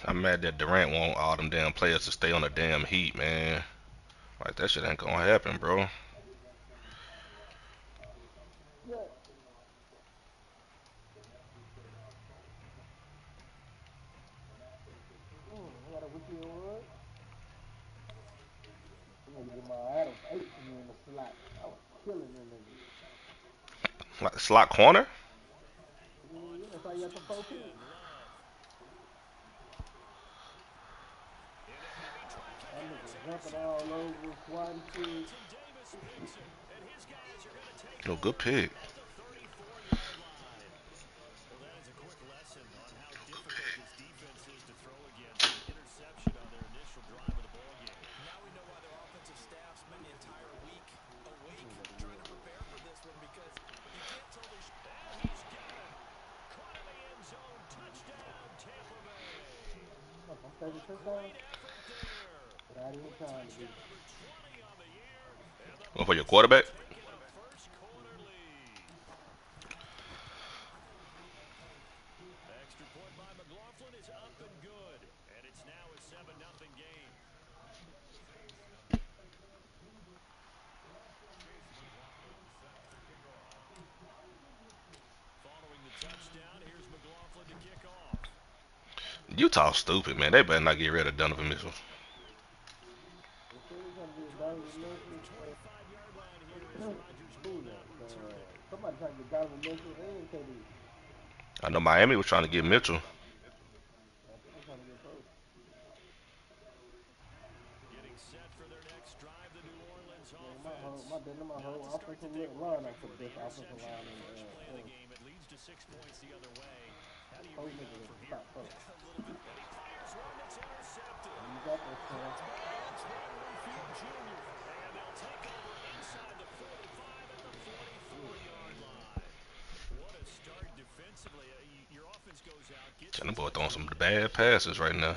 I'm mad that Durant want all them damn players to stay on the damn Heat, man. Like that shit ain't gonna happen, bro. I got a weekend wood. I'm gonna get my Adams 8 for me in the slot. I was killing them niggas. Like slot corner. Yeah, that's how you got the 4 picks. That nigga jumping all over, swatting shit. No good pick. That's my favorite touchdown. Not even trying to be. Going for your quarterback. Utah stupid, man. They better not get rid of Donovan Mitchell. They said it's gonna be a Donovan Mitchell. Who that? Somebody trying to get Donovan Mitchell and KD. I know Miami was trying to get Mitchell. I think they're trying to get both. Man, my whole offensive line up for the best offensive line in the NFL. Whole nigga was top four. You got that, son. Tell them boy throwing some bad passes right now.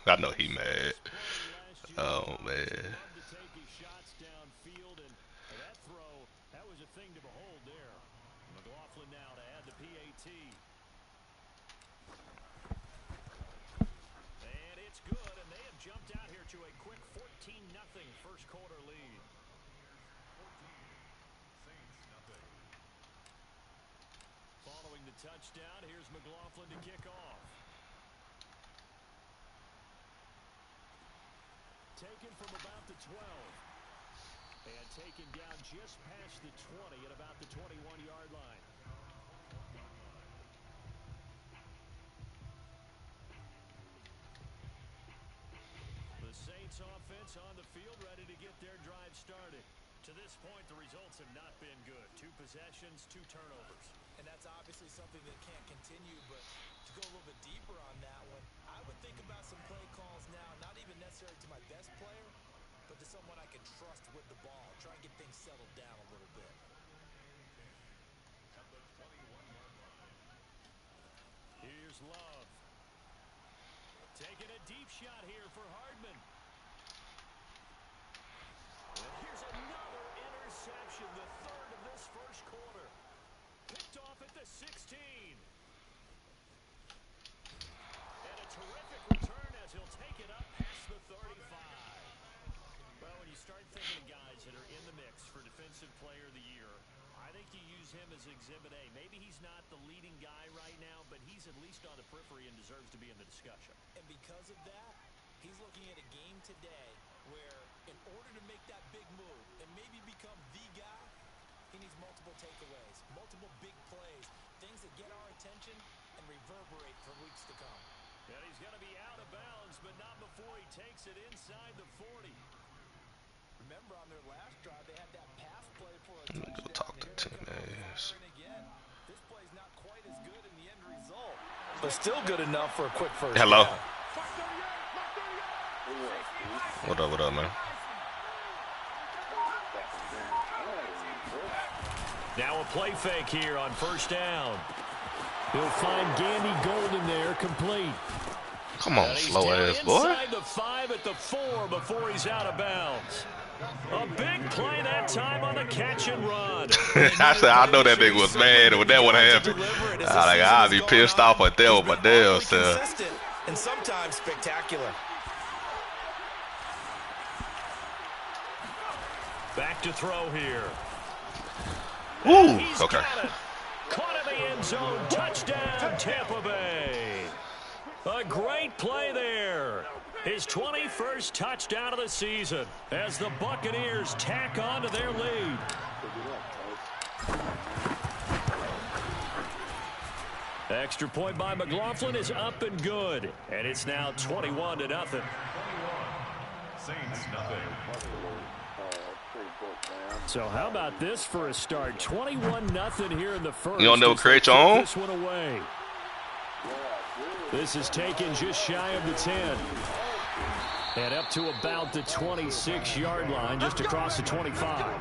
I know he mad. Oh man. Let me go talk to Tim Ass. but still good enough for a quick first Hello. down. What up, man? Now a play fake here on first down. He'll find Gandy Golden there, complete. Come on, slow ass boy. Inside the 5 at the 4 before he's out of bounds. A big play that time on the catch and run. I said I know that nigga was mad when that would happen. I'd be pissed off at that with my damn self. And sometimes spectacular. Back to throw here. Ooh, okay. Caught in the end zone. Touchdown, Tampa Bay. A great play there. His 21st touchdown of the season as the Buccaneers tack on to their lead. Extra point by McLaughlin is up and good. And it's now 21-0. Saints nothing. So how about this for a start? 21-0 here in the first. You don't know create your own? This one away. This is taken just shy of the 10. And up to about the 26-yard line, just across the 25.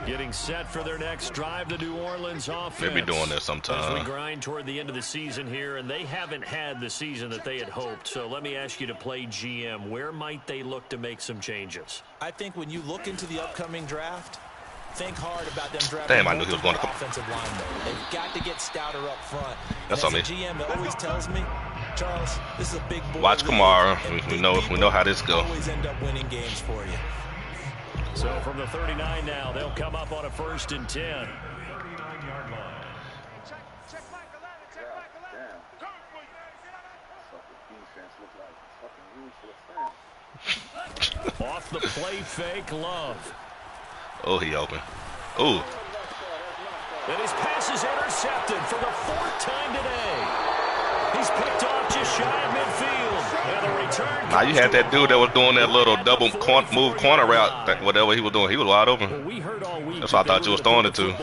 Getting set for their next drive, the New Orleans offense. They be doing this sometime. As we grind toward the end of the season here, and they haven't had the season that they had hoped. So let me ask you to play GM. Where might they look to make some changes? I think when you look into the upcoming draft, think hard about them drafting. Damn, I knew he was going to come. Offensive linemen. They've got to get stouter up front. That's on on me. GM that always tells me, Charles, this is a big boy. Watch Kamara. We know how this go. Always end up winning games for you. So from the 39 now, they'll come up on a 1st and 10. 39-yard line. Off the play fake, Love. Oh, he open. Ooh. And his pass is intercepted for the 4th time today. He's picked off just shy of midfield. And the return. Now you had that dude that was doing that little double move corner route, whatever he was doing. He was wide open. Well, we heard all week that's what I thought you was throwing it to.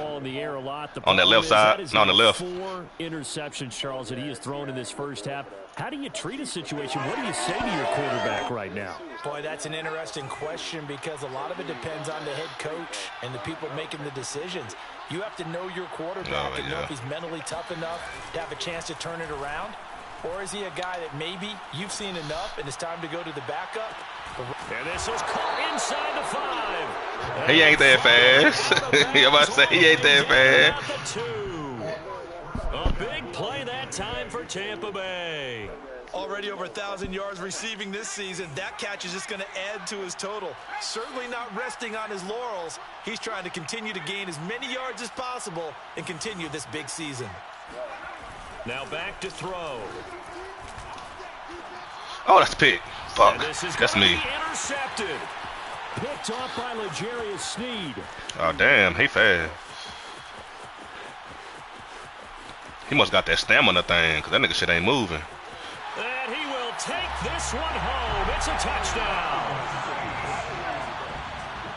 On that left side, no, on the left. 4 interceptions, Charles, that he has thrown in this first half. How do you treat a situation? What do you say to your quarterback right now? Boy, that's an interesting question because a lot of it depends on the head coach and the people making the decisions. You have to know your quarterback and know if he's mentally tough enough to have a chance to turn it around. Or is he a guy that maybe you've seen enough and it's time to go to the backup? And this is caught inside the 5. He ain't that fast. You about to say he ain't that fast. A big play that time for Tampa Bay. Already over 1,000 yards receiving this season. That catch is just going to add to his total. Certainly not resting on his laurels. He's trying to continue to gain as many yards as possible and continue this big season. Now back to throw. Oh, that's pick. Fuck. That's me. Intercepted. Picked off by L'Jarius Sneed. Oh, damn. He fast. He must got that stamina thing, because that nigga shit ain't moving. And he will take this one home. It's a touchdown.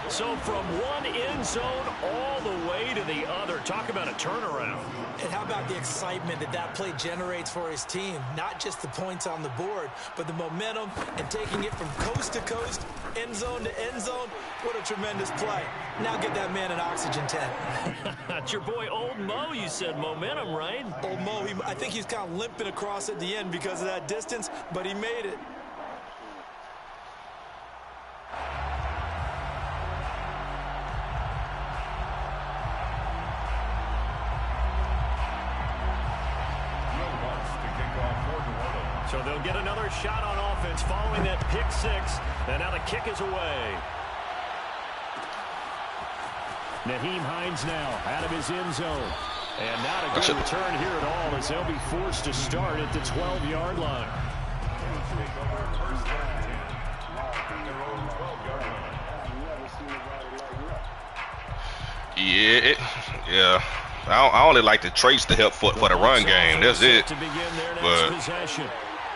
So from one end zone all the way to the other. Talk about a turnaround. And how about the excitement that play generates for his team? Not just the points on the board, but the momentum and taking it from coast to coast, end zone to end zone. What a tremendous play. Now get that man an oxygen tent. It's your boy Old Mo, you said. Momentum, right? Old Mo, I think he's kind of limping across at the end because of that distance, but he made it. So they'll get another shot on offense following that pick 6. And now the kick is away. Nyheim Hines now out of his end zone. And not a good return here at all as they'll be forced to start at the 12-yard line. Yeah. I only like the traits to help for the run game. That's it. But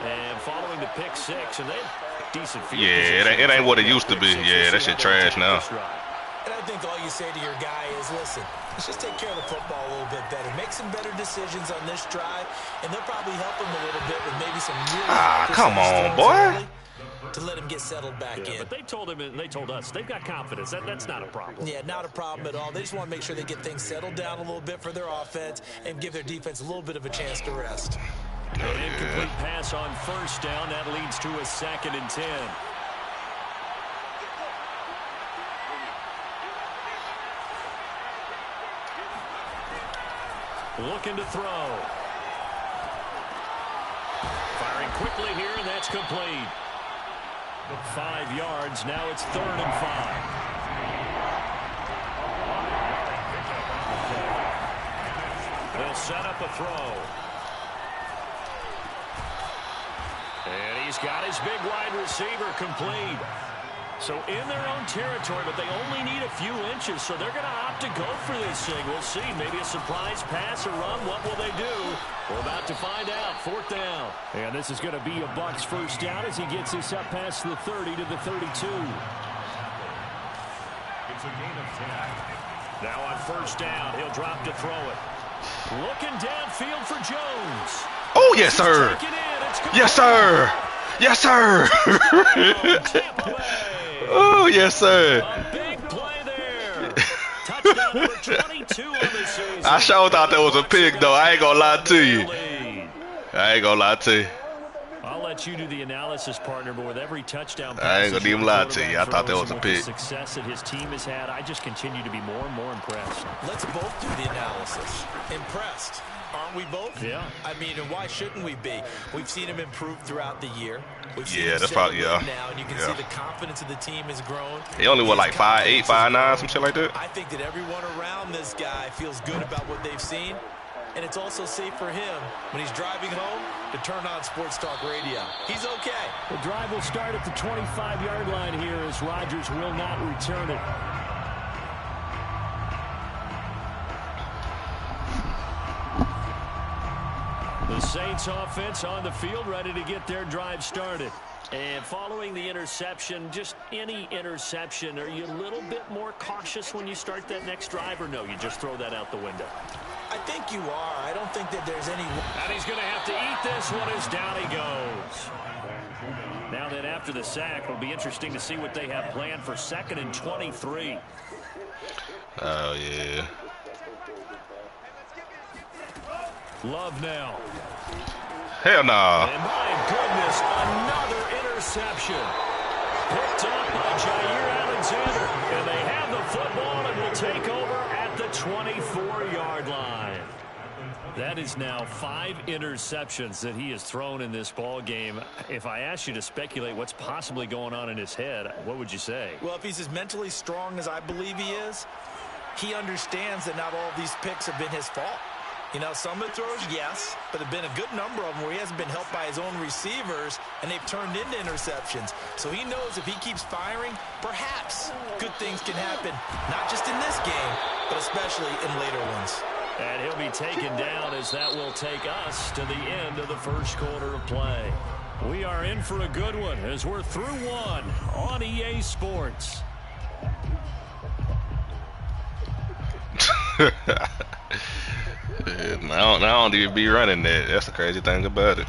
and following the pick 6, and they decent field it ain't what it used to be. Yeah, that shit trash now. And I think all you say to your guy is, listen, let's just take care of the football a little bit better. Make some better decisions on this drive, and they'll probably help him a little bit with maybe some really come on, boy. To let him get settled back in. But they told him and they told us they've got confidence. That's not a problem. Yeah, not a problem at all. They just want to make sure they get things settled down a little bit for their offense and give their defense a little bit of a chance to rest. An incomplete pass on first down. That leads to a 2nd and 10. Looking to throw. Firing quickly here, and that's complete. 5 yards. Now it's 3rd and 5. They'll set up a throw. And he's got his big wide receiver complete. So in their own territory, but they only need a few inches, so they're going to opt to go for this thing. We'll see. Maybe a surprise pass or run. What will they do? We're about to find out. 4th down. And this is going to be a Bucs first down as he gets this up past the 30 to the 32. It's a gain of 10. Now on first down, he'll drop to throw it. Looking downfield for Jones. Oh, yes, sir. Yes, sir. Yes, sir. Oh, yes, sir. A big play there. Touchdown number 22 on the season. I sure thought that was a pick, though. I ain't gonna lie to you. I ain't gonna lie to you. I'll let you do the analysis, partner, but with every touchdown pass, I ain't gonna even lie to you. I thought that was a pick. The success that his team has had, I just continue to be more and more impressed. Let's both do the analysis. Impressed. Aren't we both? Yeah. I mean, and why shouldn't we be? We've seen him improve throughout the year. We've seen Yeah, him that's probably, settle in yeah. now, and you can see the confidence of the team has grown. He only was like His 5'8", confidence 5'9", some shit like that. I think that everyone around this guy feels good about what they've seen, and it's also safe for him when he's driving home to turn on Sports Talk Radio. He's okay. The drive will start at the 25-yard line here as Rodgers will not return it. The Saints offense on the field, ready to get their drive started. And following the interception, just any interception, are you a little bit more cautious when you start that next drive, or no, you just throw that out the window? I think you are. I don't think that there's any... And he's going to have to eat this one as down he goes. Now then, after the sack, it'll be interesting to see what they have planned for 2nd and 23. Oh, yeah. Love now. Hell nah. And my goodness, another interception. Picked up by Jair Alexander. And they have the football and will take over at the 24-yard line. That is now 5 interceptions that he has thrown in this ball game. If I asked you to speculate what's possibly going on in his head, what would you say? Well, if he's as mentally strong as I believe he is, he understands that not all of these picks have been his fault. You know, some of the throws, yes, but there have been a good number of them where he hasn't been helped by his own receivers, and they've turned into interceptions. So he knows if he keeps firing, perhaps good things can happen, not just in this game, but especially in later ones. And he'll be taken down as that will take us to the end of the first quarter of play. We are in for a good one as we're through one on EA Sports. I don't even be running that. That's the crazy thing about it.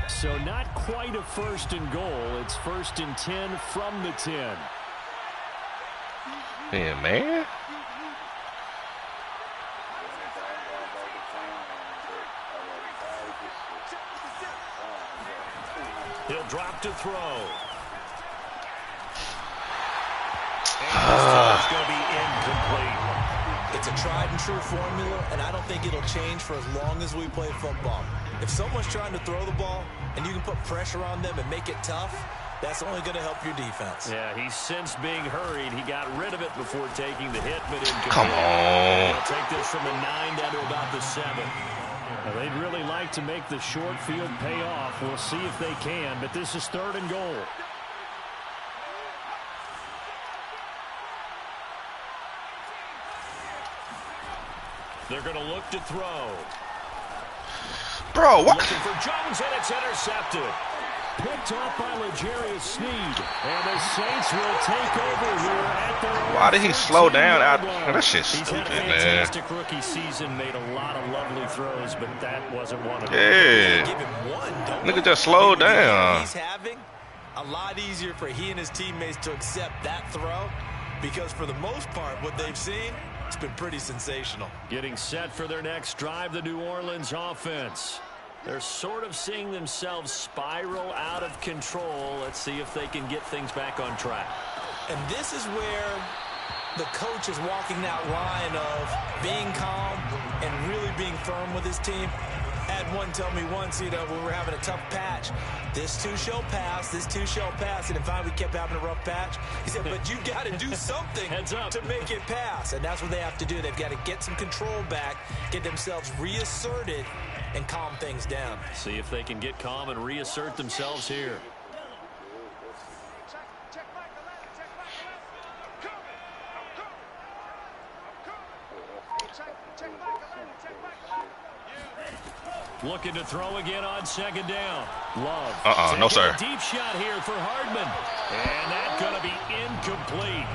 So not quite a 1st and goal. It's 1st and 10 from the 10. Yeah, man. He'll drop to throw. And it's going to be incomplete. It's a tried and true formula, and I don't think it'll change for as long as we play football. If someone's trying to throw the ball and you can put pressure on them and make it tough, that's only going to help your defense. Yeah, he's since being hurried. He got rid of it before taking the hit, but incomplete. Come on. He'll take this from the 9 down to about the 7. Now, they'd really like to make the short field pay off. We'll see if they can, but this is 3rd and goal. They're going to look to throw. Bro, what? Looking for Jones, and it's intercepted. picked off by L'Jarius Sneed. And the Saints will take over here at their Why did he slow down out? That shit's He's stupid, had a man. fantastic rookie season, made a lot of lovely throws, but that wasn't one of them. Yeah. Give him one, don't Nigga we? just slowed down. He's having a lot easier for he and his teammates to accept that throw because for the most part, what they've seen, it's been pretty sensational. Getting set for their next drive, the New Orleans offense. They're sort of seeing themselves spiral out of control. Let's see if they can get things back on track. And this is where the coach is walking that line of being calm and really being firm with his team. Had one tell me once, when we were having a tough patch, this too shall pass, this too shall pass. And finally we kept having a rough patch. He said, but you got to do something to make it pass. And that's what they have to do. They've got to get some control back, get themselves reasserted, and calm things down. See if they can get calm and reassert themselves here. Looking to throw again on second down. Love. No, sir. Deep shot here for Hardman. And that's going to be incomplete.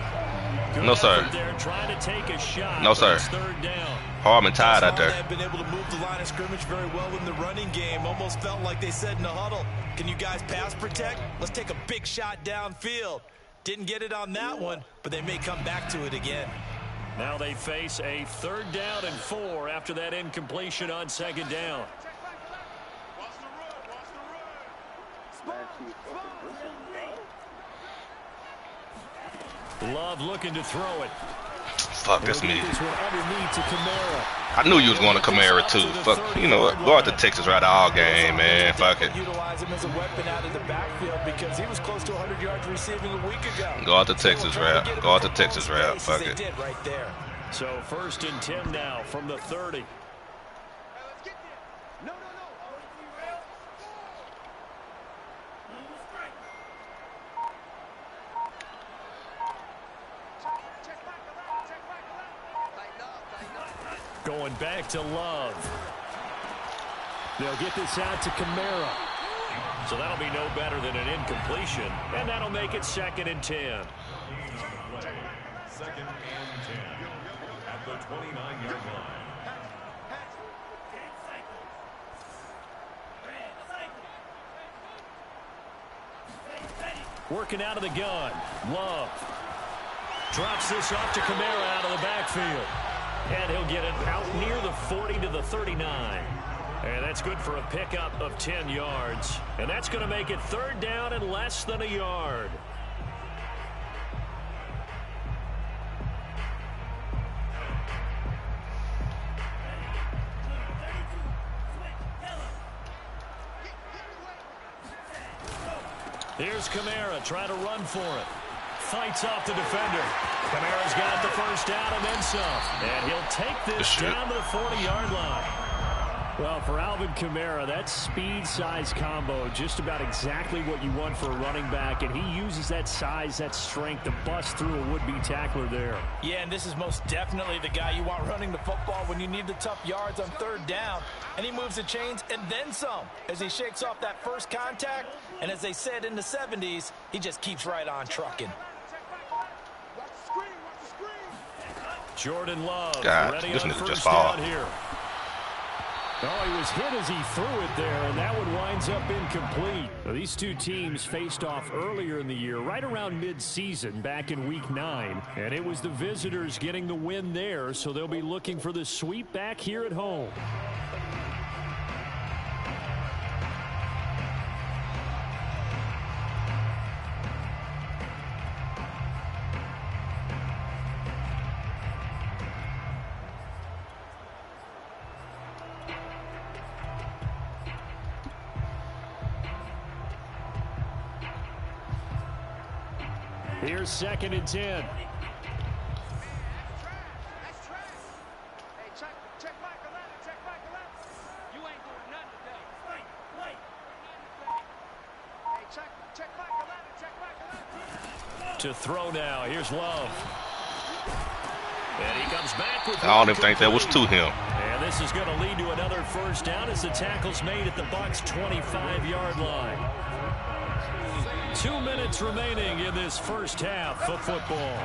Good No, sir. They're trying to take a shot. No, sir. Third down. Hardman tied out there. They've been able to move the line of scrimmage very well in the running game. Almost felt like they said in the huddle, can you guys pass protect? Let's take a big shot downfield. Didn't get it on that one, but they may come back to it again. Now they face a 3rd down and 4 after that incompletion on second down. Love looking to throw it. Fuck, that's me. This one underneath to Kamara. I knew you was going to Kamara too. Fuck, you know what? Go out to Texas right all game, man. Fuck it. Utilize him as a weapon out of the backfield because he was close to 100 yards receiving a week ago. Go out to Texas rap. Go out to Texas rap. Fuck it. Did right there. So 1st and 10 now from the 30. Going back to Love. They'll get this out to Kamara. So that'll be no better than an incompletion. And that'll make it 2nd and 10. 2nd and 10 at the 29-yard line. Working out of the gun. Love. Drops this off to Kamara out of the backfield. And he'll get it out near the 40 to the 39. And that's good for a pickup of 10 yards. And that's going to make it 3rd down and less than a yard. Here's Kamara trying to run for it. Fights off the defender. Kamara's got the 1st down and then some. And he'll take this down to the 40-yard line. Well, for Alvin Kamara, that speed-size combo, just about exactly what you want for a running back. And he uses that size, that strength to bust through a would-be tackler there. Yeah, and this is most definitely the guy you want running the football when you need the tough yards on 3rd down. And he moves the chains and then some as he shakes off that first contact. And as they said in the 70s, he just keeps right on trucking. Jordan Love God, ready this on nigga first just fall. down here. Oh, he was hit as he threw it there, and that one winds up incomplete. Now, these two teams faced off earlier in the year, right around mid-season, back in Week 9. And it was the visitors getting the win there, so they'll be looking for the sweep back here at home. Here's 2nd and 10. To throw now. Here's Love. And he comes back with. I don't even think that was to him. And this is going to lead to another 1st down as the tackle's made at the Bucs' 25-yard line. 2 minutes remaining in this first half of football.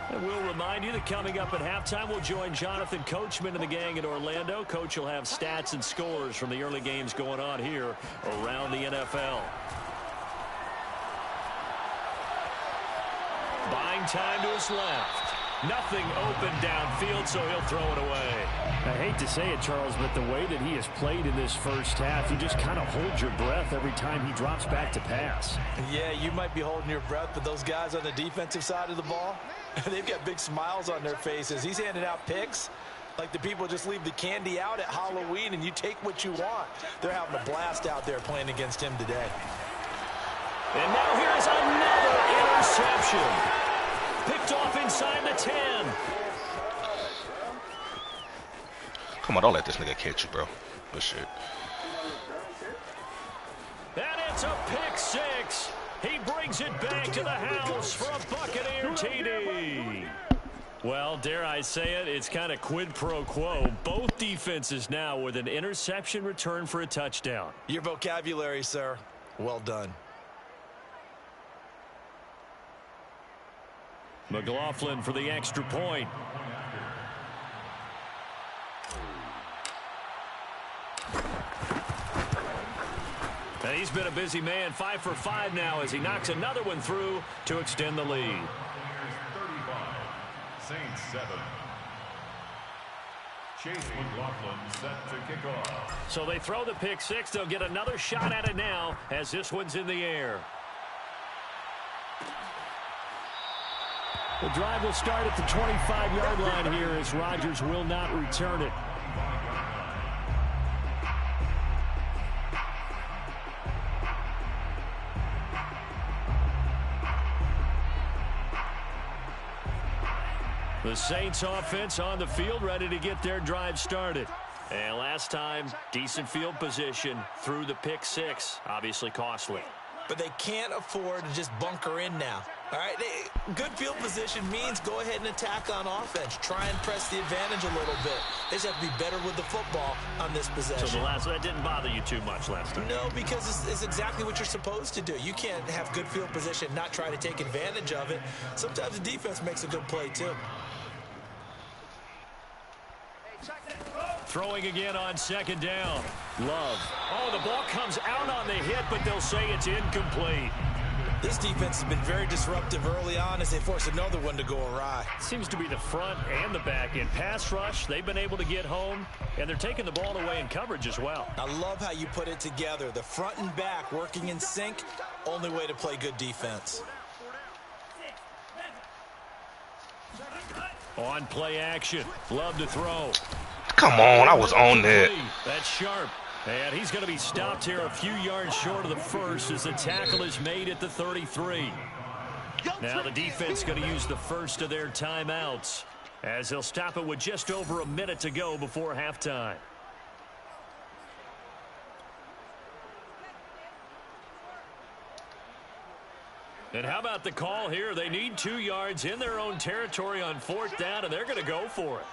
And we'll remind you that coming up at halftime, we'll join Jonathan Coachman and the gang in Orlando. Coach will have stats and scores from the early games going on here around the NFL. Buying time to his left. Nothing open downfield, so he'll throw it away. I hate to say it, Charles, but the way that he has played in this first half, you just kind of hold your breath every time he drops back to pass. Yeah, you might be holding your breath, but those guys on the defensive side of the ball, they've got big smiles on their faces. He's handing out picks like the people just leave the candy out at Halloween and you take what you want. They're having a blast out there playing against him today. And now here's another interception. Picked off inside the 10. Come on, don't let this nigga catch you, bro. Good shit. And it's a pick six. He brings it back to the house for a Buccaneer TD. Well, dare I say it, it's kind of quid pro quo. Both defenses now with an interception return for a touchdown. Your vocabulary, sir. Well done. McLaughlin for the extra point. And he's been a busy man, 5 for 5 now as he knocks another one through to extend the lead. 35, Saints 7. Chase McLaughlin set to kick off. So they throw the pick six. They'll get another shot at it now as this one's in the air. The drive will start at the 25-yard line here as Rodgers will not return it. The Saints offense on the field ready to get their drive started. And last time, decent field position through the pick six. Obviously costly. But they can't afford to just bunker in now. All right, good field position means go ahead and attack on offense. Try and press the advantage a little bit. They just have to be better with the football on this possession. So that didn't bother you too much last time? No, because it's exactly what you're supposed to do. You can't have good field position and not try to take advantage of it. Sometimes the defense makes a good play, too. Throwing again on second down. Love. Oh, the ball comes out on the hit, but they'll say it's incomplete. This defense has been very disruptive early on as they force another one to go awry. Seems to be the front and the back end. Pass rush, they've been able to get home, and they're taking the ball away in coverage as well. I love how you put it together. The front and back working in sync, only way to play good defense. On play action. Love to throw. Come on, I was on that. That's sharp. And he's going to be stopped here a few yards short of the first as the tackle is made at the 33. Now the defense going to use the first of their timeouts as they'll stop it with just over a minute to go before halftime. And how about the call here? They need 2 yards in their own territory on fourth down, and they're going to go for it.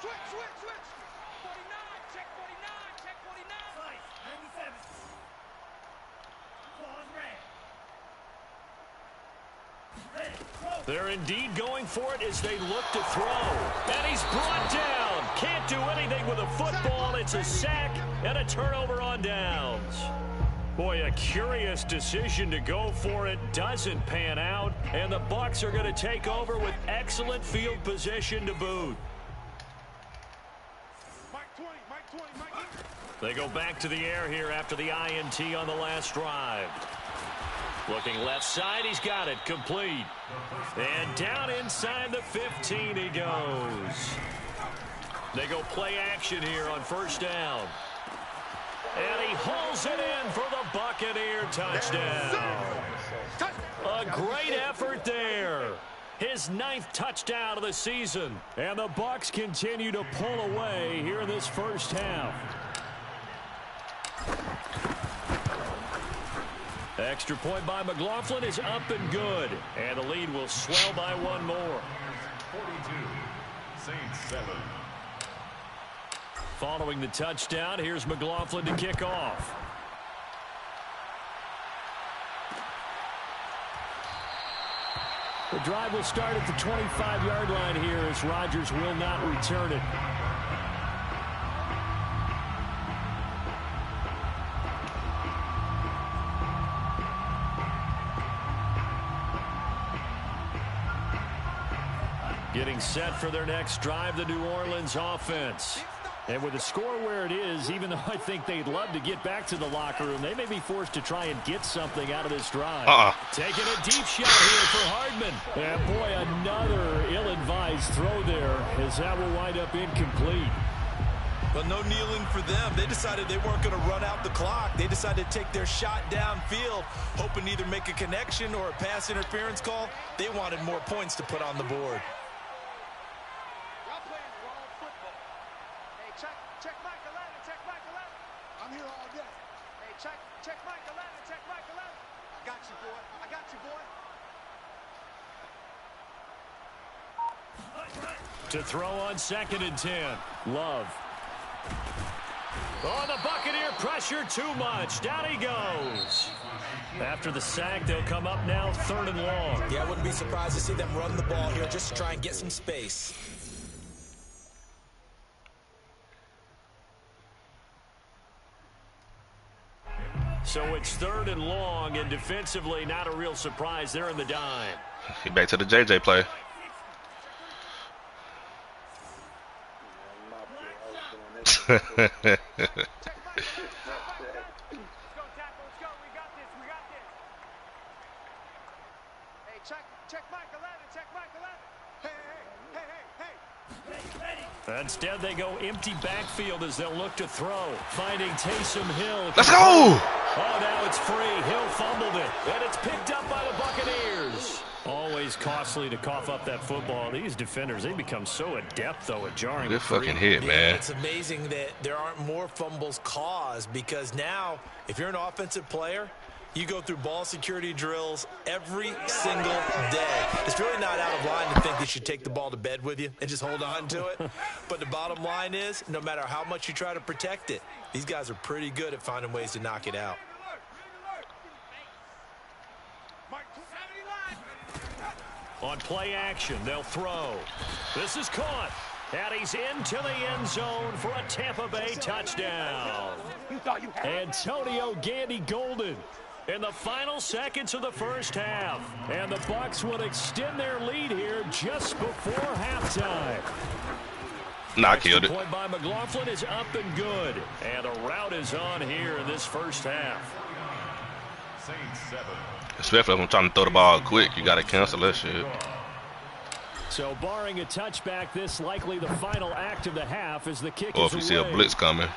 They're indeed going for it as they look to throw. And he's brought down. Can't do anything with a football. It's a sack and a turnover on downs. Boy, a curious decision to go for it. Doesn't pan out. And the Bucs are going to take over with excellent field position to boot. They go back to the air here after the INT on the last drive. Looking left side, he's got it, complete. And down inside the 15 he goes. They go play action here on first down. And he hauls it in for the Buccaneer touchdown. A great effort there. His 9th touchdown of the season. And the Bucs continue to pull away here in this first half. Extra point by McLaughlin is up and good. And the lead will swell by one more. 42, Saints 7. Following the touchdown, here's McLaughlin to kick off. The drive will start at the 25-yard line here as Rodgers will not return it. Getting set for their next drive, the New Orleans offense. And with the score where it is, even though I think they'd love to get back to the locker room, they may be forced to try and get something out of this drive. Taking a deep shot here for Hardman. And boy, another ill-advised throw there as that will wind up incomplete. But no kneeling for them. They decided they weren't going to run out the clock. They decided to take their shot downfield, hoping to either make a connection or a pass interference call. They wanted more points to put on the board. To throw on 2nd and 10. Love. Oh, the Buccaneer pressure too much. Down he goes. After the sack, they'll come up now 3rd and long. Yeah, I wouldn't be surprised to see them run the ball here just to try and get some space. So it's 3rd and long, and defensively, not a real surprise. They're in the dime. Back to the JJ play. Instead, they go empty backfield as they'll look to throw. Finding Taysom Hill. Let's go! Oh, now it's free. Hill fumbled it, and it's picked up by the Buccaneers. Always costly to cough up that football. These defenders, they become so adept, though, at jarring. Good fucking hit, man. It's amazing that there aren't more fumbles caused because now, if you're an offensive player, you go through ball security drills every single day. It's really not out of line to think you should take the ball to bed with you and just hold on to it. But the bottom line is, no matter how much you try to protect it, these guys are pretty good at finding ways to knock it out. On play action, they'll throw. This is caught. And he's into the end zone for a Tampa Bay touchdown. Antonio Gandy-Golden in the final seconds of the first half. And the Bucs will extend their lead here just before halftime. Nah, I killed it. Point by McLaughlin is up and good. And a route is on here in this first half. Especially if I'm trying to throw the ball quick, you got to cancel that shit. So barring a touchback, this likely the final act of the half as the kick or is if you away. see a blitz coming.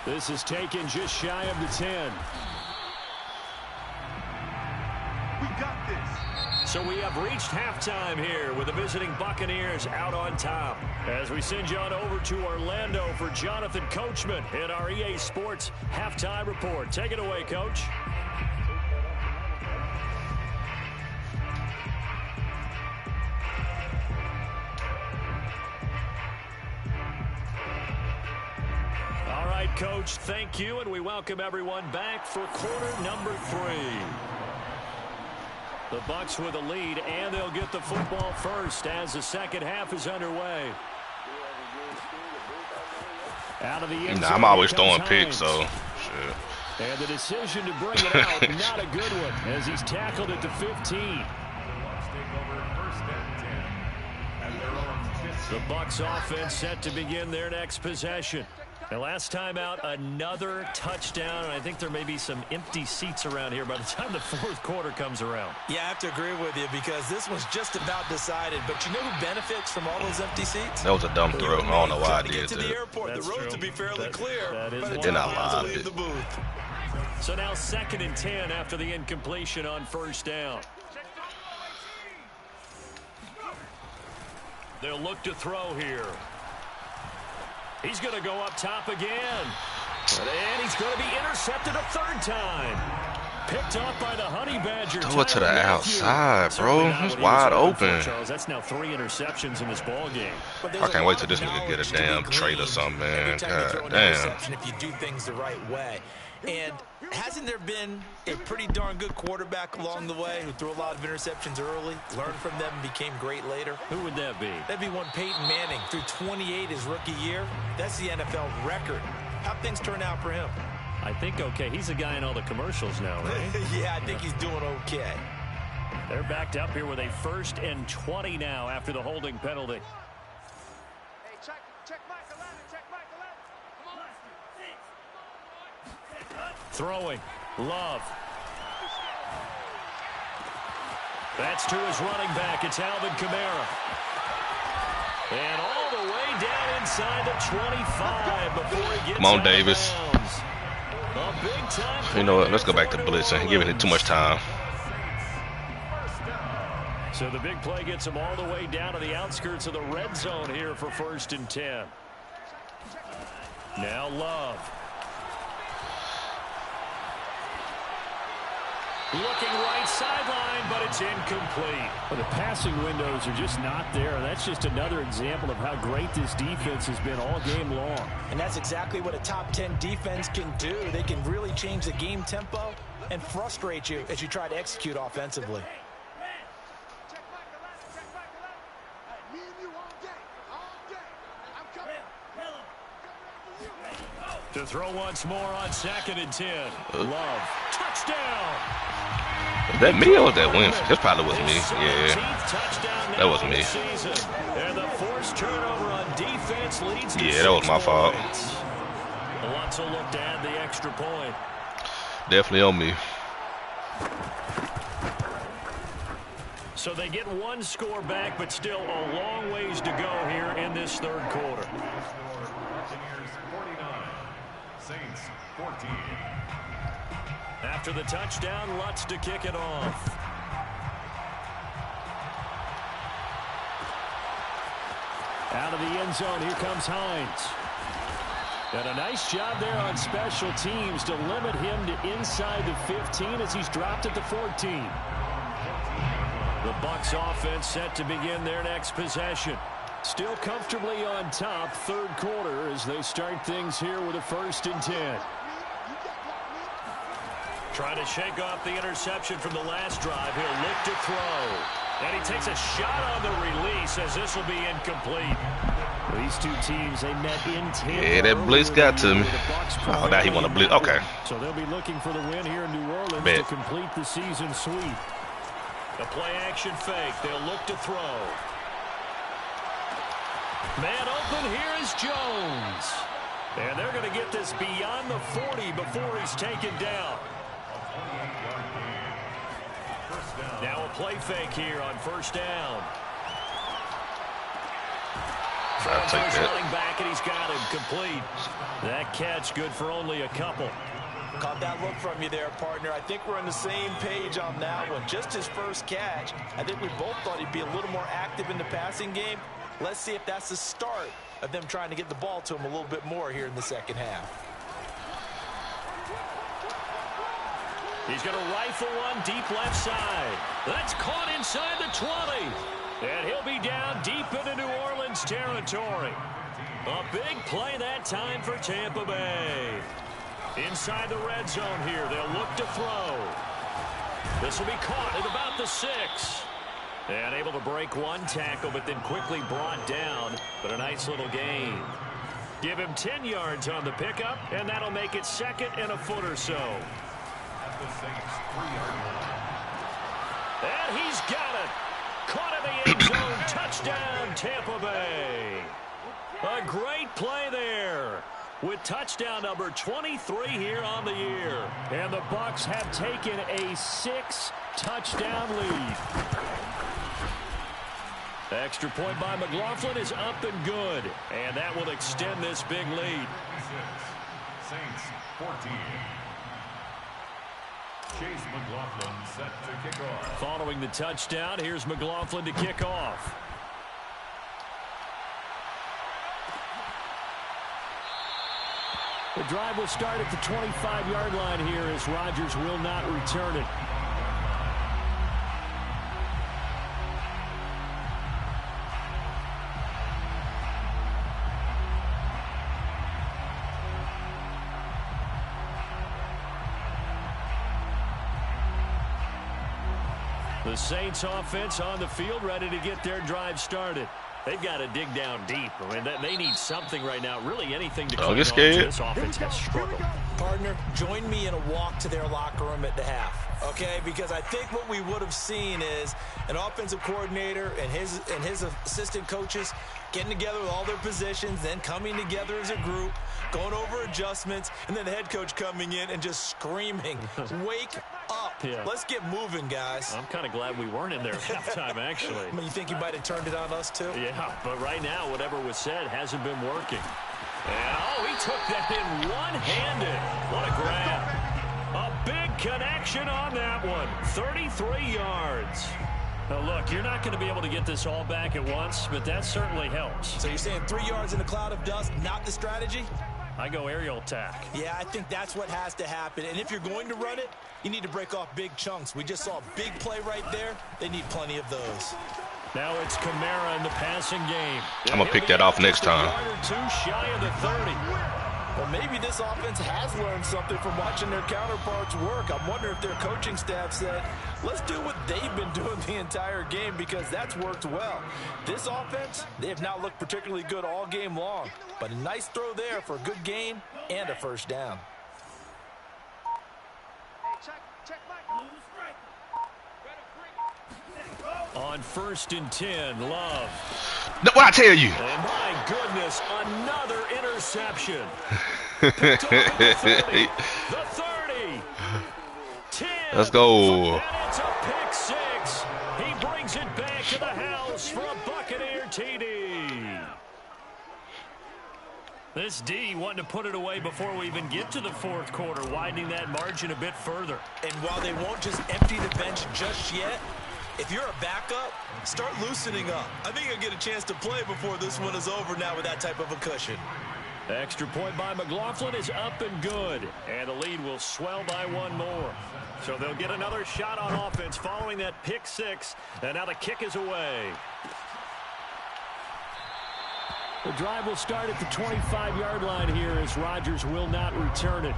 This is taken just shy of the 10. We got this. So we have reached halftime here with the visiting Buccaneers out on top. As we send you on over to Orlando for Jonathan Coachman in our EA Sports Halftime Report. Take it away, Coach. All right, Coach, thank you, and we welcome everyone back for quarter number 3. The Bucs with a lead, and they'll get the football first as the second half is underway. Out of the end zone, I'm always throwing picks, so shit. And the decision to bring it out, not a good one, as he's tackled it to 15. The Bucs offense set to begin their next possession. And last time out, another touchdown. And I think there may be some empty seats around here by the time the fourth quarter comes around. Yeah, I have to agree with you because this one's just about decided. But you know who benefits from all those empty seats? That was a dumb throw. I don't know why I did to that. the airport, That's the road true. to be fairly clear. That is but Then I lied. to leave the booth. So now 2nd and 10 after the incompletion on first down. They'll look to throw here. He's going to go up top again. And he's going to be intercepted a third time. Picked off by the Honey Badger. Throw it to the Tyler Matthew. outside, bro. Certainly not It's what he was wide hoping for, open. Charles. That's now 3 interceptions in this ball game. But I there's can't a wait lot till of this nigga get a knowledge to be damn trade or gleaned something, every man. time you throw God an damn. interception if you do things the right way. And hasn't there been a pretty darn good quarterback along the way who threw a lot of interceptions early, learned from them, and became great later? Who would that be? That'd be one Peyton Manning, threw 28 his rookie year. That's the NFL record. How'd things turn out for him? I think okay. He's a guy in all the commercials now, right? Yeah, I think he's doing okay. They're backed up here with a 1st and 20 now after the holding penalty. Throwing. Love. That's to his running back. It's Alvin Kamara. And all the way down inside the 25 before he gets Come on, out Davis. of bounds. A big time. You know what? Let's go back to blitzing. Giving it too much time. So the big play gets him all the way down to the outskirts of the red zone here for 1st and 10. Now Love. Looking right sideline, but it's incomplete. Well, the passing windows are just not there. That's just another example of how great this defense has been all game long. And that's exactly what a top 10 defense can do. They can really change the game tempo and frustrate you as you try to execute offensively. To throw once more on 2nd and 10. Love. Touchdown. Was that me or was that Winfrey? That probably was me. Yeah. That was me. And the forced turnover on defense leads to Yeah, that was my fault. Wants a look to add the extra point. Definitely on me. So they get one score back, but still a long ways to go here in this 3rd quarter. Buccaneers 49, Saints 14. After the touchdown, Lutz to kick it off. Out of the end zone, here comes Hines. And a nice job there on special teams to limit him to inside the 15 as he's dropped at the 14. The Bucs offense set to begin their next possession. Still comfortably on top, 3rd quarter as they start things here with a 1st and 10. Trying to shake off the interception from the last drive. He'll look to throw. And he takes a shot on the release as this will be incomplete. These two teams, they met in Tampa. Yeah, that blitz got to me. Oh, now he want to blitz. Okay. So they'll be looking for the win here in New Orleans Bet. to complete the season sweep. The play action fake. They'll look to throw. Man open. Here is Jones. And they're going to get this beyond the 40 before he's taken down. Now a play fake here on 1st down. I'll take that. Running back, and he's got him complete. That catch good for only a couple. Caught that look from you there, partner. I think we're on the same page on that one. Just his first catch. I think we both thought he'd be a little more active in the passing game. Let's see if that's the start of them trying to get the ball to him a little bit more here in the 2nd half. He's going to rifle one deep left side. That's caught inside the 20. And he'll be down deep into New Orleans territory. A big play that time for Tampa Bay. Inside the red zone here, they'll look to throw. This will be caught at about the 6. And able to break one tackle, but then quickly brought down. But a nice little gain. Give him 10 yards on the pickup, and that'll make it 2nd and a foot or so. At the Saints 3-yard line. And he's got it. Caught in the end zone. Touchdown, Tampa Bay. A great play there with touchdown number 23 here on the year. And the Bucs have taken a 6-touchdown lead. The extra point by McLaughlin is up and good. And that will extend this big lead. Saints 14. Chase McLaughlin set to kick off. Following the touchdown, here's McLaughlin to kick off. The drive will start at the 25-yard line here as Rodgers will not return it. The Saints offense on the field, ready to get their drive started. They've got to dig down deep. I mean, they need something right now, really anything to cling on to. This offense has struggled. Partner, join me in a walk to their locker room at the half, okay? Because I think what we would have seen is an offensive coordinator and his assistant coaches getting together with all their positions, then coming together as a group, going over adjustments, and then the head coach coming in and just screaming, wake up. Yeah. Let's get moving, guys. I'm kind of glad we weren't in there at halftime, actually. I mean, you think you might have turned it on us, too? Yeah, but right now, whatever was said hasn't been working. And, oh, he took that in one-handed. What a grab. A big connection on that one. 33 yards. Now, look, you're not going to be able to get this all back at once, but that certainly helps. So you're saying 3 yards in a cloud of dust, not the strategy? I go aerial attack. Yeah, I think that's what has to happen. And if you're going to run it, you need to break off big chunks. We just saw a big play right there. They need plenty of those. Now it's Kamara in the passing game. I'm going to pick that off next time. A yard or two shy of the 30. Well, maybe this offense has learned something from watching their counterparts work. I'm wondering if their coaching staff said, let's do what they've been doing the entire game, because that's worked well. This offense, they have not looked particularly good all game long, but a nice throw there for a good gain and a first down. On 1st and 10, Love. What I tell you? And my goodness, another interception. Picked off at the 30, the 30, 10. Let's go. And it's a pick six. He brings it back to the house for a Buccaneer TD. This D wanting to put it away before we even get to the fourth quarter, widening that margin a bit further. And while they won't just empty the bench just yet, if you're a backup, start loosening up. I think you'll get a chance to play before this one is over now with that type of a cushion. Extra point by McLaughlin is up and good. And the lead will swell by one more. So they'll get another shot on offense following that pick six. And now the kick is away. The drive will start at the 25-yard line here as Rodgers will not return it.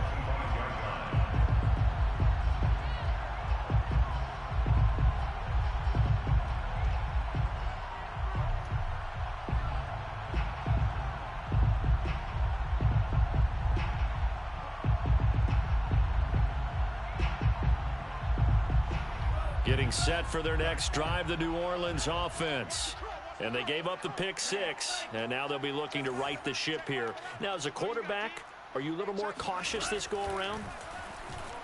Getting set for their next drive, the New Orleans offense. And they gave up the pick six, and now they'll be looking to right the ship here. Now, as a quarterback, are you a little more cautious this go-around?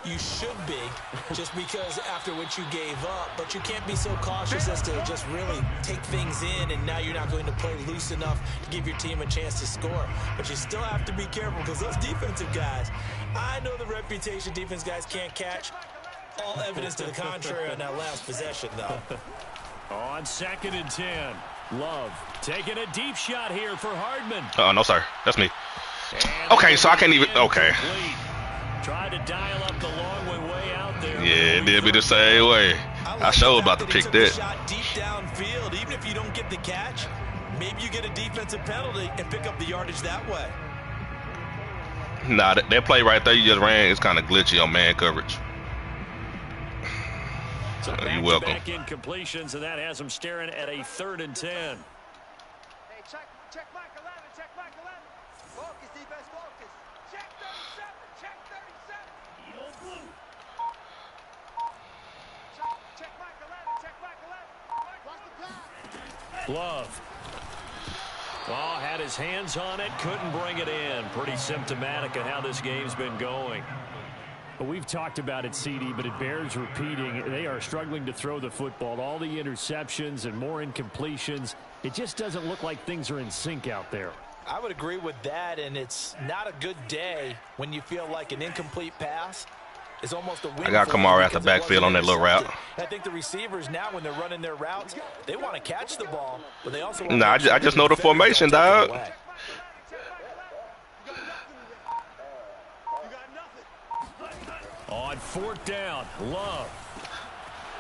You should be, just because after what you gave up, but you can't be so cautious as to just really take things in, and now you're not going to play loose enough to give your team a chance to score. But you still have to be careful, because those defensive guys, I know the reputation defense guys can't catch. All evidence to the contrary on that last possession, though. On 2nd and 10, Love taking a deep shot here for Hardman. Oh, no, sir. That's me. Okay, so I can't even. Okay. Tried to dial up the long way out there. Yeah, it did be the same way. I sure about to pick that. Shot deep downfield. Even if you don't get the catch, maybe you get a defensive penalty and pick up the yardage that way. Nah, that play right there you just ran is kind of glitchy on man coverage. So you're welcome. Back incompletions, and that has them staring at a 3rd and 10. Hey, check Mike 11, check Mike 11. Focus, defense, focus. Check 37, check 37. Yo, blue. Check Mike 11, check Mike 11. Watch the pass. Love. Oh, had his hands on it, couldn't bring it in. Pretty symptomatic of how this game's been going. Well, we've talked about it, CD, but it bears repeating. They are struggling to throw the football. All the interceptions and more incompletions. It just doesn't look like things are in sync out there. I would agree with that, and it's not a good day when you feel like an incomplete pass is almost a win. I got Kamara at the backfield on that little route. I think the receivers now, when they're running their routes, they want to catch the ball, but they also want Nah, I just know the formation, dog. On 4th down, Love.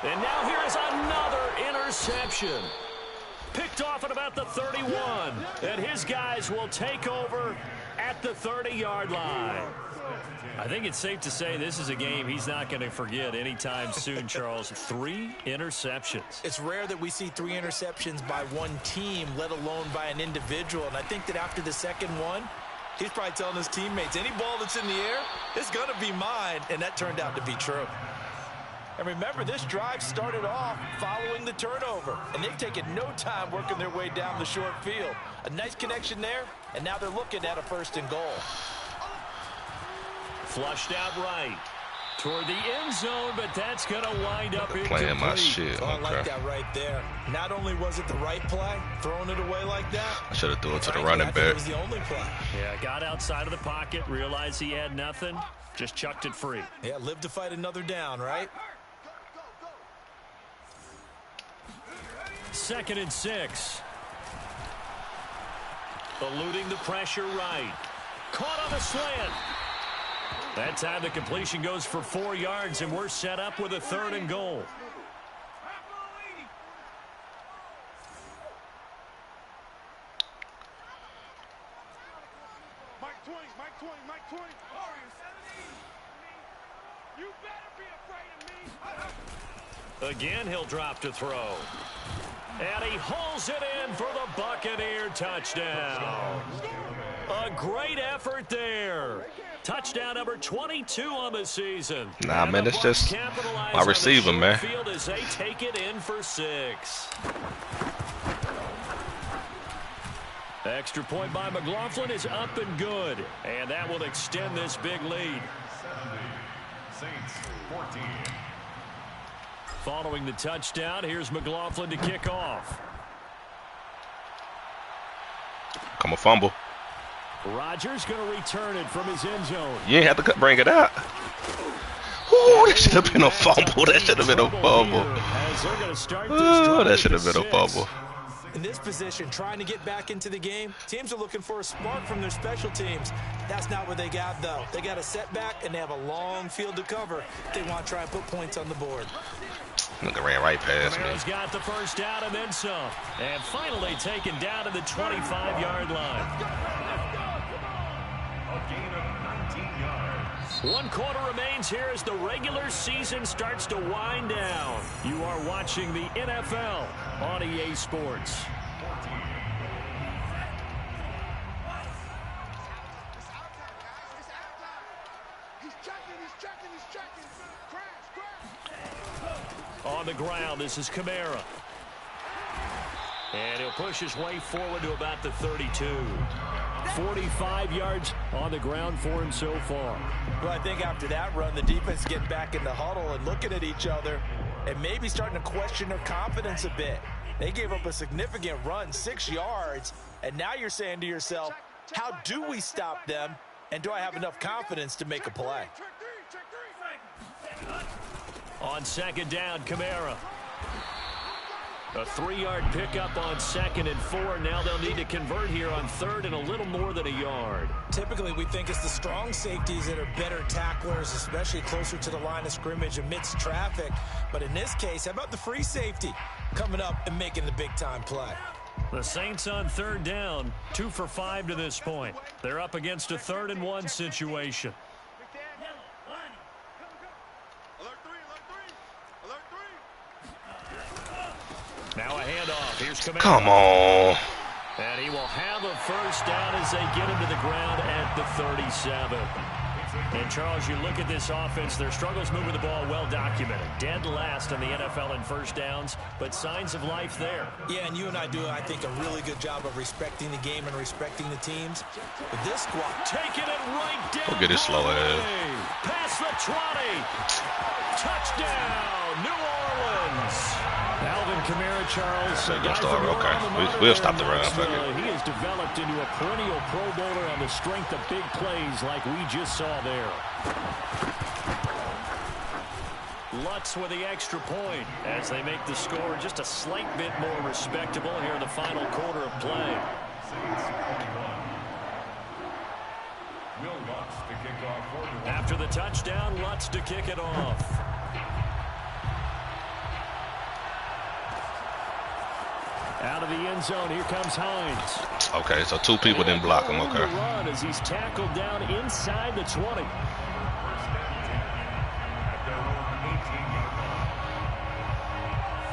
And now here is another interception. Picked off at about the 31. And his guys will take over at the 30-yard line. I think it's safe to say this is a game he's not going to forget anytime soon, Charles. 3 interceptions. It's rare that we see 3 interceptions by one team, let alone by an individual. And I think that after the second one, he's probably telling his teammates, any ball that's in the air, it's going to be mine. And that turned out to be true. And remember, this drive started off following the turnover. And they've taken no time working their way down the short field. A nice connection there, and now they're looking at a 1st and goal. Flushed out right toward the end zone, but that's going to wind up incomplete. Playing my shit. I like that right there. Not only was it the right play, throwing it away like that. I should have threw it to the running back. It was the only play. Yeah, got outside of the pocket, realized he had nothing, just chucked it free. Yeah, live to fight another down, right? 2nd and 6. Eluding the pressure right. Caught on the slant. That time the completion goes for 4 yards, and we're set up with a 3rd and goal. Mike 20, Mike 20, Mike 20. You better be afraid of me. Again, he'll drop to throw. And he hauls it in for the Buccaneer touchdown. A great effort there. Touchdown number 22 on the season. Nah, man, it's just my receiver, man. Field as they take it in for 6. Extra point by McLaughlin is up and good. And that will extend this big lead. Saints 14. Following the touchdown, here's McLaughlin to kick off. Come a fumble. Rodgers going to return it from his end zone. You ain't have to bring it out. Ooh, that should have been a fumble. That should have been a fumble. Oh, that should have been a fumble. In this position, trying to get back into the game, teams are looking for a spark from their special teams. That's not what they got, though. They got a setback, and they have a long field to cover if they want to try and put points on the board. Nigga ran right past me. Camaro's got the first down and then some. And finally taken down to the 25-yard line. A gain of 19 yards. 1 quarter remains here as the regular season starts to wind down. You are watching the NFL on EA Sports. On the ground, this is Kamara. And he'll push his way forward to about the 32. 45 yards on the ground for him so far. Well, I think after that run, the defense getting back in the huddle and looking at each other and maybe starting to question their confidence a bit. They gave up a significant run, 6 yards, and now you're saying to yourself, how do we stop them, and do I have enough confidence to make a play? On 2nd down, Kamara. A 3-yard pickup on 2nd and 4. Now they'll need to convert here on 3rd and a little more than a yard. Typically, we think it's the strong safeties that are better tacklers, especially closer to the line of scrimmage amidst traffic. But in this case, how about the free safety coming up and making the big-time play? The Saints on 3rd down, 2 for 5 to this point. They're up against a 3rd and 1 situation. Now a handoff. Here's Kamara. Come on. And he will have a first down as they get him to the ground at the 37. And, Charles, you look at this offense, their struggles moving the ball well documented. Dead last in the NFL in first downs, but signs of life there. Yeah, and you and I do, I think, a really good job of respecting the game and respecting the teams. But this squad taking it right down. Look at this slow ass. Past the 20. Touchdown, New Orleans. Alvin Kamara, Charles. Okay, we'll stop the run. He has developed into a perennial Pro Bowler on the strength of big plays like we just saw there. Lutz with the extra point as they make the score just a slight bit more respectable here in the final quarter of play. After the touchdown, Lutz to kick it off. Out of the end zone, here comes Hines. Okay, so 2 people didn't block him. Okay. Run as he's tackled down inside the 20.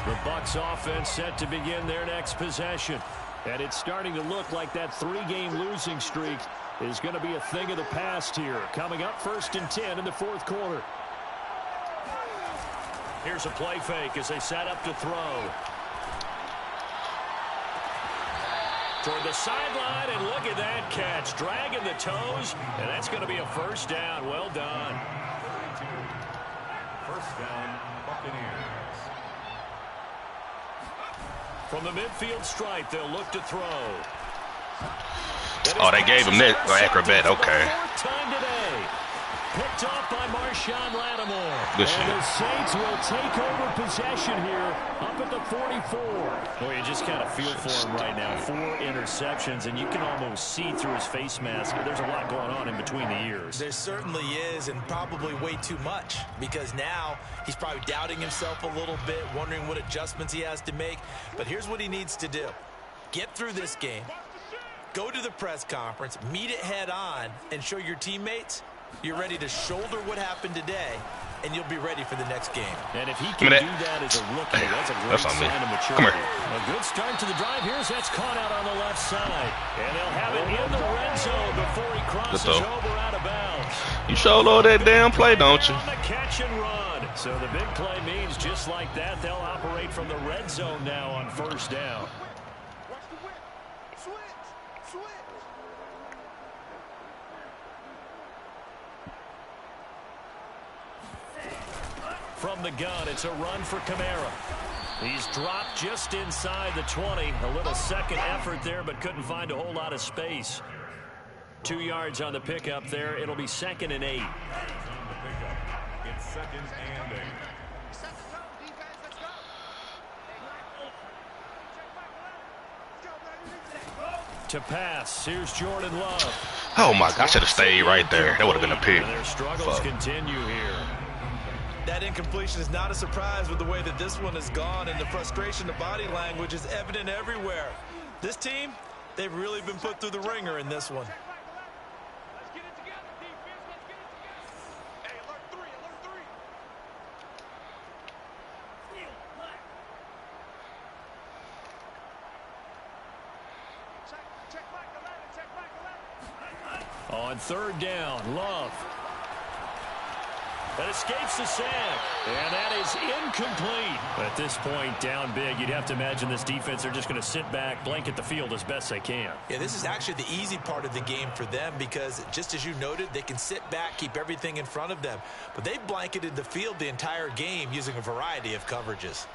The Bucs offense set to begin their next possession. And it's starting to look like that 3-game losing streak is going to be a thing of the past here. Coming up 1st and 10 in the 4th quarter. Here's a play fake as they set up to throw. Toward the sideline, and look at that catch. Dragging the toes, and that's going to be a 1st down. Well done. 1st down, Buccaneers. From the midfield stripe, they'll look to throw. Oh, they gave him that acrobat. Okay. Time today. Picked off by Marshawn Lattimore. Good shit. And the Saints will take over possession here up at the 44. Boy, you just kind of feel for him right now. 4 interceptions, and you can almost see through his face mask. There's a lot going on in between the ears. There certainly is, and probably way too much, because now he's probably doubting himself a little bit, wondering what adjustments he has to make. But here's what he needs to do. Get through this game, go to the press conference, meet it head on, and show your teammates you're ready to shoulder what happened today, and you'll be ready for the next game. And if he can do that as a rookie, that's a great sign of maturity. A good start to the drive here as that's caught out on the left side. And they'll have it in the red zone before he crosses over out of bounds. You sure love that damn play, don't you? On the catch and run. So the big play means just like that, they'll operate from the red zone now on 1st down. Watch the whip. Switch. From the gun, it's a run for Kamara. He's dropped just inside the 20. A little second effort there, but couldn't find a whole lot of space. 2 yards on the pickup there. It'll be 2nd and 8. It's 2nd and 8. Set the tone, defense. Let's go. To pass, here's Jordan Love. Oh my God, I should have stayed right there. That would have been a pick. And their struggles continue here. That incompletion is not a surprise with the way that this one has gone, and the frustration, the body language is evident everywhere. This team, they've really been put through the ringer in this one. Let's get it together, defense. Let's get it together. Hey, alert 3, alert 3. Check Mike 11, check Mike 11. On 3rd down, Love. That escapes the sack, and that is incomplete. At this point, down big, you'd have to imagine this defense, they're just going to sit back, blanket the field as best they can. Yeah, this is actually the easy part of the game for them because, just as you noted, they can sit back, keep everything in front of them. But they've blanketed the field the entire game using a variety of coverages.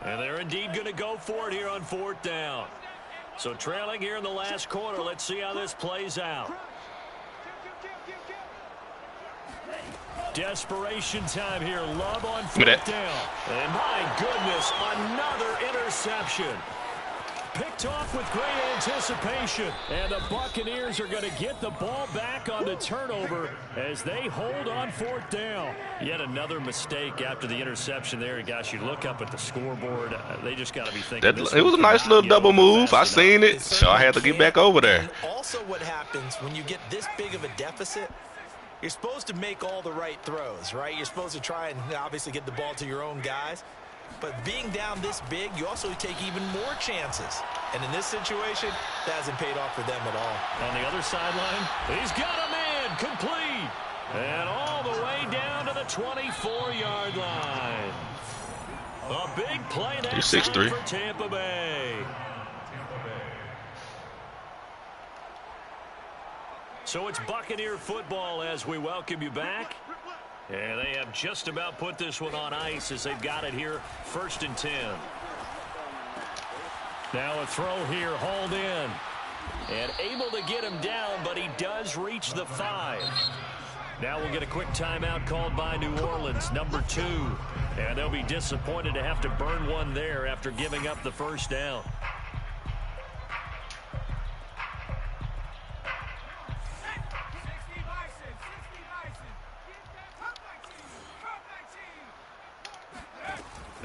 And they're indeed going to go for it here on 4th down. So trailing here in the last quarter. Let's see how this plays out. Desperation time here. Love on 4th down. And my goodness, another interception. Picked off with great anticipation. And the Buccaneers are going to get the ball back on the turnover as they hold on 4th down. Yet another mistake after the interception there. Gosh, you look up at the scoreboard. They just got to be thinking. It was a nice little double move. I seen it, so I had to get back over there. And also what happens when you get this big of a deficit, you're supposed to make all the right throws, right? You're supposed to try and obviously get the ball to your own guys. But being down this big, you also take even more chances. And in this situation, that hasn't paid off for them at all. On the other sideline, he's got a man complete. And all the way down to the 24-yard line. A big play that time for Tampa Bay. So it's Buccaneer football as we welcome you back. And they have just about put this one on ice as they've got it here, 1st and 10. Now a throw here, hauled in. And able to get him down, but he does reach the 5. Now we'll get a quick timeout called by New Orleans, number 2. And they'll be disappointed to have to burn one there after giving up the 1st down.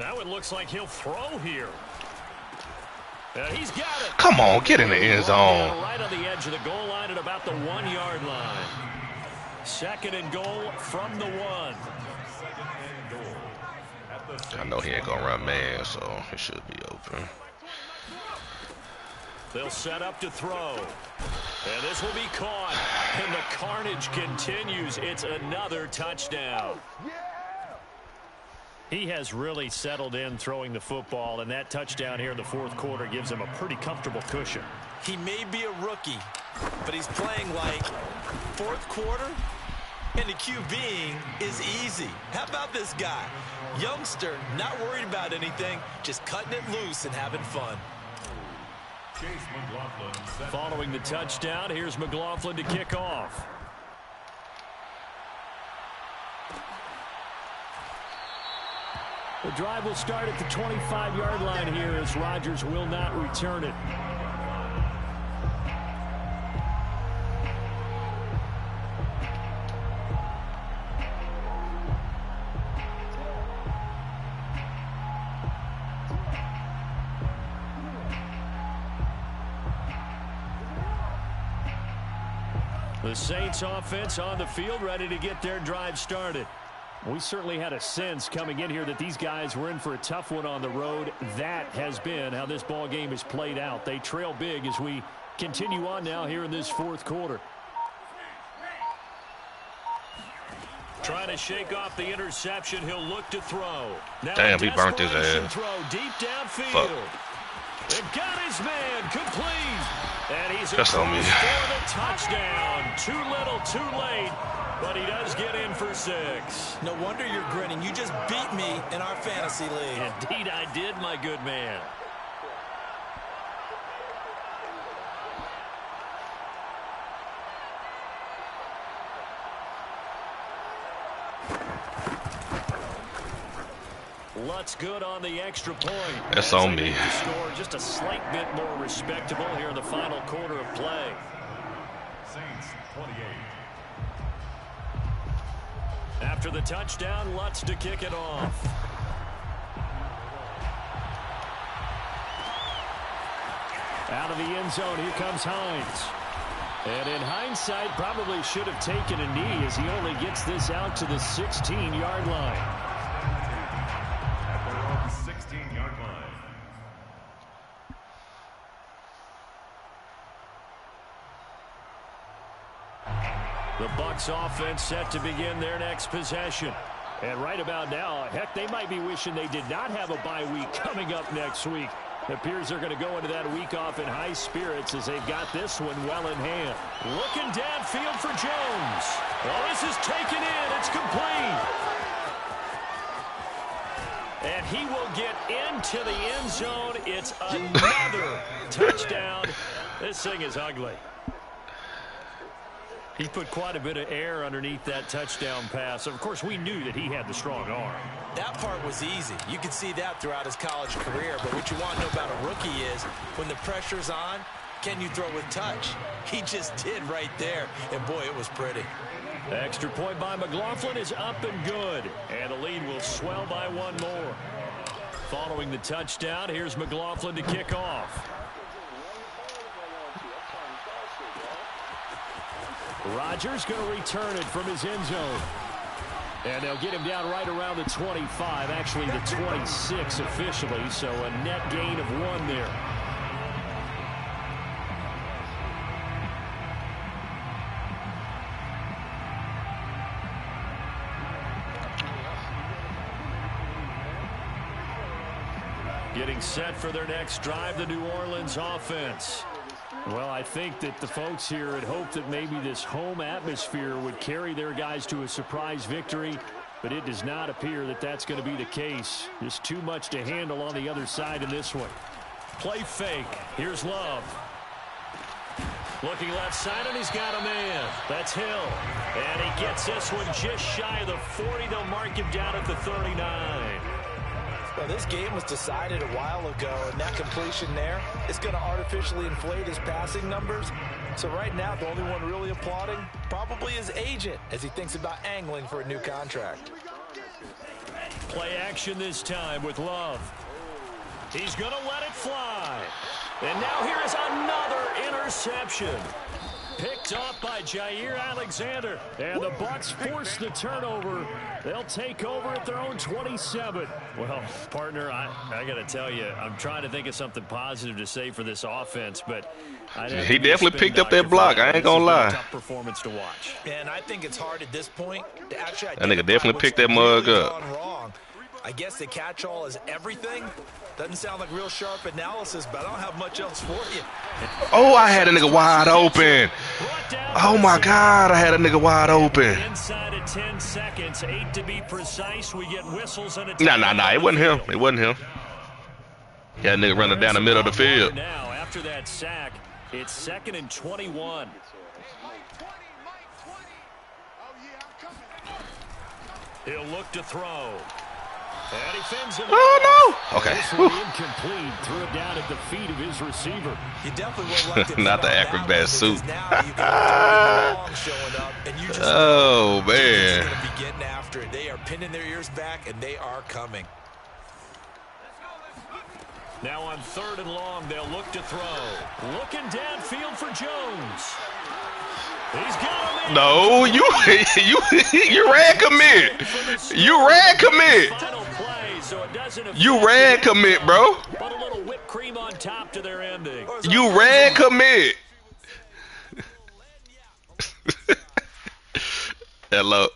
Now it looks like he'll throw here. He's got it. Come on, get in the end zone. Right on the edge of the goal line at about the 1-yard line. 2nd and goal from the 1. I know he ain't gonna run man, so it should be open. They'll set up to throw. And this will be caught. And the carnage continues. It's another touchdown. He has really settled in throwing the football, and that touchdown here in the 4th quarter gives him a pretty comfortable cushion. He may be a rookie, but he's playing like 4th quarter, and the QBing is easy. How about this guy? Youngster, not worried about anything, just cutting it loose and having fun. Following the touchdown, here's McLaughlin to kick off. The drive will start at the 25-yard line here as Rodgers will not return it. The Saints offense on the field, ready to get their drive started. We certainly had a sense coming in here that these guys were in for a tough one on the road. That has been how this ball game has played out. They trail big as we continue on now here in this 4th quarter. Trying to shake off the interception. He'll look to throw. Now damn, he burnt his ass. Throw deep downfield. Fuck. They've got his man complete. And he's That's on me. for the touchdown. Too little, too late. But he does get in for 6. No wonder you're grinning. You just beat me in our fantasy league. Indeed I did, my good man. Lutz good on the extra point. That's on me. The score just a slight bit more respectable here in the final quarter of play. Saints 28. After the touchdown, Lutz to kick it off. Out of the end zone, here comes Hines. And in hindsight, probably should have taken a knee as he only gets this out to the 16-yard line. At their own 16-yard line. The Bucs offense set to begin their next possession. And right about now, heck, they might be wishing they did not have a bye week coming up next week. It appears they're going to go into that week off in high spirits as they've got this one well in hand. Looking downfield for Jones. Well, this is taken in. It's complete. And he will get into the end zone. It's another touchdown. This thing is ugly. He put quite a bit of air underneath that touchdown pass. Of course, we knew that he had the strong arm. That part was easy. You could see that throughout his college career. But what you want to know about a rookie is when the pressure's on, can you throw with touch? He just did right there. And, boy, it was pretty. Extra point by McLaughlin is up and good. And the lead will swell by one more. Following the touchdown, here's McLaughlin to kick off. Rodgers going to return it from his end zone. And they'll get him down right around the 25, actually the 26 officially, so a net gain of 1 there. Getting set for their next drive, the New Orleans offense. Well, I think that the folks here had hoped that maybe this home atmosphere would carry their guys to a surprise victory, but it does not appear that that's going to be the case. Just too much to handle on the other side in this one. Play fake. Here's Love. Looking left side, and he's got a man. That's Hill. And he gets this one just shy of the 40. They'll mark him down at the 39. Well, this game was decided a while ago, and that completion there is going to artificially inflate his passing numbers. So right now, the only one really applauding probably his agent as he thinks about angling for a new contract. Play action this time with Love. He's going to let it fly. And now here is another interception. Picked up by Jair Alexander. And the Bucs force the turnover. They'll take over at their own 27. Well, partner, I got to tell you, I'm trying to think of something positive to say for this offense, but he definitely picked up that block. I ain't gonna lie. Tough performance to watch. And I think it's hard at this point to actually That nigga definitely picked that mug up. Wrong. I guess the catch-all is everything. Doesn't sound like real sharp analysis, but I don't have much else for you. Oh, I had a nigga wide open. Oh my God, I had a nigga wide open. Inside of 10 seconds, 8 to be precise. We get whistles and a Nah. It wasn't him. It wasn't him. Yeah, nigga running down the middle of the field. Now, after that sack, it's 2nd and 21. He'll look to throw. And he fins it. Oh no! Okay. Incomplete. Threw it down at the feet of his receiver. You definitely would like to not the acrobat suit. Now you got showing up, and you just oh man! Going to be getting after it. They are pinning their ears back, and they are coming. Now on 3rd and long, they'll look to throw. Looking downfield for Jones. He's got him in. No, you ran commit. You ran commit. You ran commit, bro. But a little whipped cream on top to their ending. You ran commit. Hello.